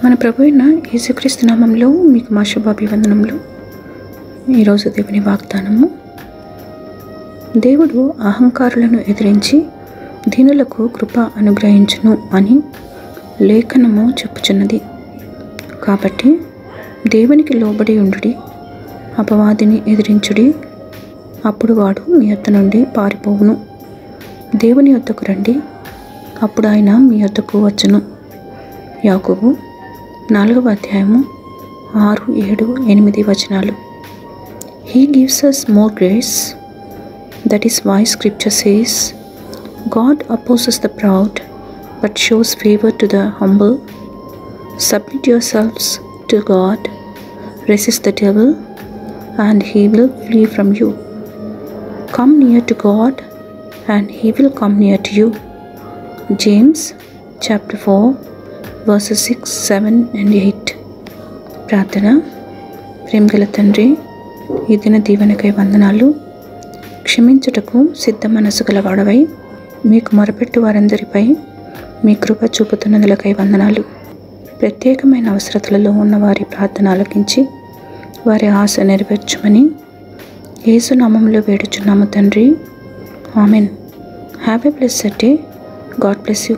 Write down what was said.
మన ప్రభు అయిన యేసుక్రీస్తు నామములో మీకు మా శుభాభివందనములు. ఈరోజు దేవుని వాగ్దానము, దేవుడు అహంకారులను ఎదిరించి దీనులకు కృప అనుగ్రహించును అని లేఖనము చెప్పుచున్నది. కాబట్టి దేవునికి లోబడి ఉండుడి, అపవాదిని ఎదిరించుడి, అప్పుడు వాడు మీ యొద్ద నుండి పారిపోవును. దేవుని యొద్దకు రండి, అప్పుడు ఆయన మీ యొద్దకు వచ్చును. యాకోబు 4వ అధ్యాయము 6, 7, 8 వచనాలు. He gives us more grace. That is why scripture says, God opposes the proud but shows favor to the humble. Submit yourselves to God, resist the devil and he will flee from you. Come near to God and he will come near to you. James chapter 4 verses 6, 7 and 8. ప్రార్థన. ప్రేమగల తండ్రి, ఈ దిన దీవెనకై వందనాలు. క్షమించుటకు సిద్ధ మనసు గలవాడవై మీకు మొరపెట్టు వారందరిపై మీ కృప చూపుతున్నదులకై వందనాలు. ప్రత్యేకమైన అవసరతలలో ఉన్న వారి ప్రార్థన ఆలకించి వారి ఆశ నెరవేర్చమని యేసు నామములో వేడుచున్నాము తండ్రి. Amen. Have a blessed day. God bless you.